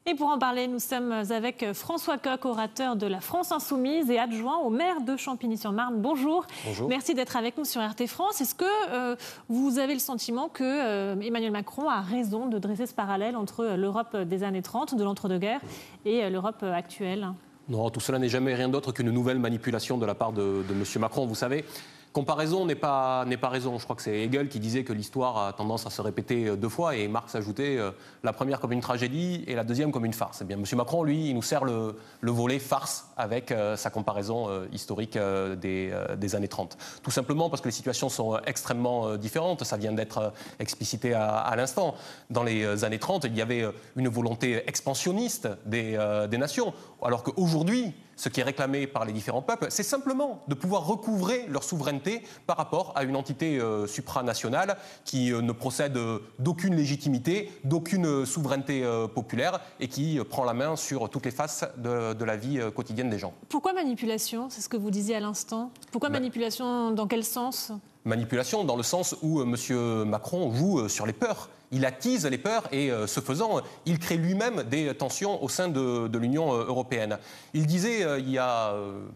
Et pour en parler, nous sommes avec François Coq, orateur de la France Insoumise et adjoint au maire de Champigny-sur-Marne. Bonjour. Bonjour. Merci d'être avec nous sur RT France. Est-ce que vous avez le sentiment que Emmanuel Macron a raison de dresser ce parallèle entre l'Europe des années 30, de l'entre-deux-guerres, et l'Europe actuelle ? Non, tout cela n'est jamais rien d'autre qu'une nouvelle manipulation de la part de M. Macron. Vous savez, comparaison n'est pas raison. Je crois que c'est Hegel qui disait que l'histoire a tendance à se répéter deux fois et Marx ajoutait la première comme une tragédie et la deuxième comme une farce. Eh bien, M. Macron, lui, il nous sert le volet farce avec sa comparaison historique des années 30. Tout simplement parce que les situations sont extrêmement différentes. Ça vient d'être explicité à l'instant. Dans les années 30, il y avait une volonté expansionniste des nations, alors qu'aujourd'hui, ce qui est réclamé par les différents peuples, c'est simplement de pouvoir recouvrer leur souveraineté par rapport à une entité supranationale qui ne procède d'aucune légitimité, d'aucune souveraineté populaire et qui prend la main sur toutes les faces de la vie quotidienne des gens. Pourquoi manipulation ? C'est ce que vous disiez à l'instant. Pourquoi manipulation ? Dans quel sens ? Manipulation dans le sens où M. Macron joue sur les peurs. Il attise les peurs et, ce faisant, il crée lui-même des tensions au sein de l'Union européenne. Il disait,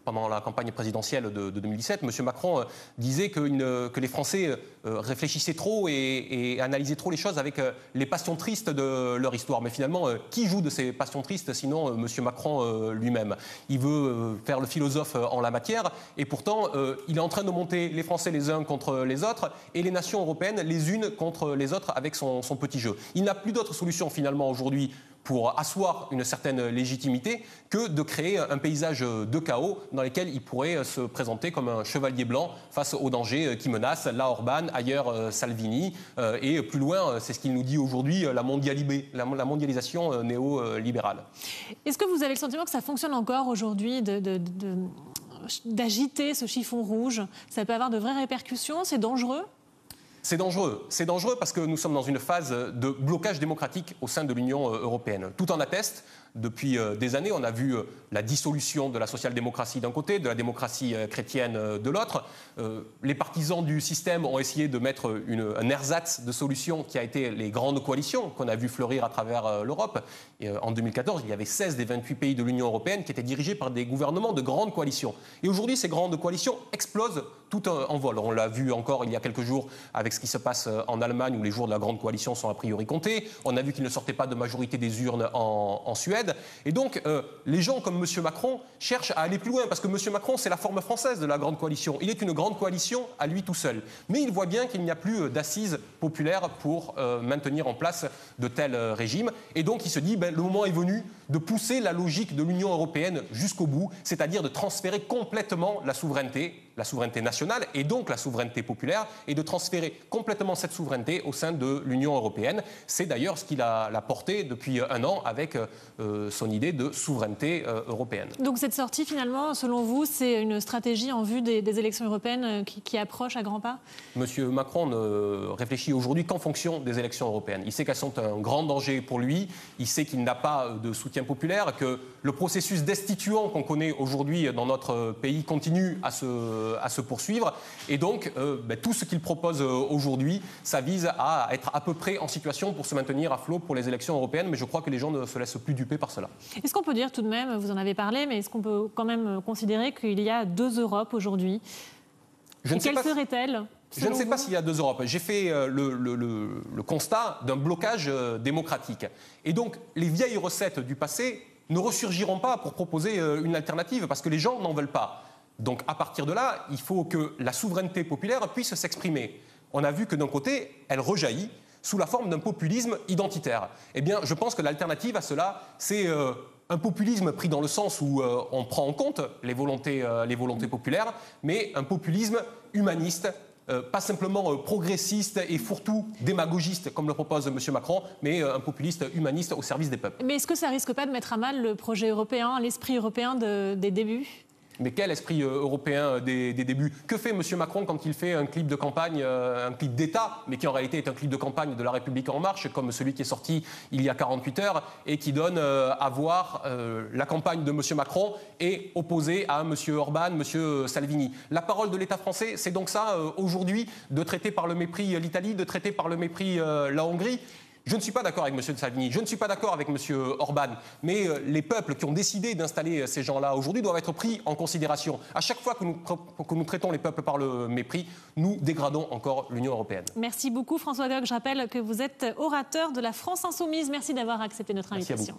pendant la campagne présidentielle de 2017, M. Macron disait que les Français réfléchissaient trop et analysaient trop les choses avec les passions tristes de leur histoire. Mais finalement, qui joue de ces passions tristes sinon M. Macron lui-même ? Il veut faire le philosophe en la matière et pourtant, il est en train de monter les Français les uns contre les autres et les nations européennes les unes contre les autres avec son petit jeu. Il n'a plus d'autre solution finalement aujourd'hui pour asseoir une certaine légitimité que de créer un paysage de chaos dans lequel il pourrait se présenter comme un chevalier blanc face aux dangers qui menacent. Là, Orban, ailleurs, Salvini, et plus loin, c'est ce qu'il nous dit aujourd'hui, la mondialisation néolibérale. Est-ce que vous avez le sentiment que ça fonctionne encore aujourd'hui d'agiter ce chiffon rouge ? Ça peut avoir de vraies répercussions, c'est dangereux ? C'est dangereux parce que nous sommes dans une phase de blocage démocratique au sein de l'Union européenne. Tout en atteste. Depuis des années, on a vu la dissolution de la social-démocratie d'un côté, de la démocratie chrétienne de l'autre. Les partisans du système ont essayé de mettre un ersatz de solution qui a été les grandes coalitions qu'on a vu fleurir à travers l'Europe. Et, en 2014, il y avait 16 des 28 pays de l'Union européenne qui étaient dirigés par des gouvernements de grandes coalitions. Et aujourd'hui, ces grandes coalitions explosent tout en vol. On l'a vu encore il y a quelques jours avec ce qui se passe en Allemagne où les jours de la grande coalition sont a priori comptés. On a vu qu'il ne sortait pas de majorité des urnes en Suède. Et donc, les gens comme M. Macron cherchent à aller plus loin, parce que M. Macron, c'est la forme française de la grande coalition. Il est une grande coalition à lui tout seul. Mais il voit bien qu'il n'y a plus d'assises populaires pour maintenir en place de tels régimes. Et donc, il se dit, le moment est venu de pousser la logique de l'Union européenne jusqu'au bout, c'est-à-dire de transférer complètement la souveraineté nationale et donc la souveraineté populaire, et de transférer complètement cette souveraineté au sein de l'Union européenne. C'est d'ailleurs ce qu'il a porté depuis un an avec son idée de souveraineté européenne. Donc cette sortie, finalement, selon vous, c'est une stratégie en vue des élections européennes qui approchent à grands pas ? Monsieur Macron ne réfléchit aujourd'hui qu'en fonction des élections européennes. Il sait qu'elles sont un grand danger pour lui, il sait qu'il n'a pas de soutien populaire, que le processus destituant qu'on connaît aujourd'hui dans notre pays continue à se poursuivre. Et donc, tout ce qu'il propose aujourd'hui, ça vise à être à peu près en situation pour se maintenir à flot pour les élections européennes. Mais je crois que les gens ne se laissent plus duper par cela. Est-ce qu'on peut dire tout de même, vous en avez parlé, mais est-ce qu'on peut quand même considérer qu'il y a deux Europes aujourd'hui ? Et quelle serait-elle ? Je ne sais pas s'il y a deux Europes. J'ai fait le constat d'un blocage démocratique. Et donc, les vieilles recettes du passé ne ressurgiront pas pour proposer une alternative, parce que les gens n'en veulent pas. Donc, à partir de là, il faut que la souveraineté populaire puisse s'exprimer. On a vu que d'un côté, elle rejaillit sous la forme d'un populisme identitaire. Eh bien, je pense que l'alternative à cela, c'est un populisme pris dans le sens où on prend en compte les volontés populaires, mais un populisme humaniste, pas simplement progressiste et fourre-tout, démagogiste, comme le propose M. Macron, mais un populiste humaniste au service des peuples. Mais est-ce que ça risque pas de mettre à mal le projet européen, l'esprit européen des débuts ? Mais quel esprit européen des débuts ? Que fait M. Macron quand il fait un clip de campagne, un clip d'État, mais qui en réalité est un clip de campagne de La République En Marche, comme celui qui est sorti il y a 48 heures, et qui donne à voir la campagne de M. Macron et opposée à M. Orban, M. Salvini. La parole de l'État français, c'est donc ça, aujourd'hui, de traiter par le mépris l'Italie, de traiter par le mépris la Hongrie ? Je ne suis pas d'accord avec M. Salvini, je ne suis pas d'accord avec M. Orban, mais les peuples qui ont décidé d'installer ces gens-là aujourd'hui doivent être pris en considération. À chaque fois que nous traitons les peuples par le mépris, nous dégradons encore l'Union européenne. Merci beaucoup François Gogh. Je rappelle que vous êtes orateur de la France Insoumise. Merci d'avoir accepté notre invitation.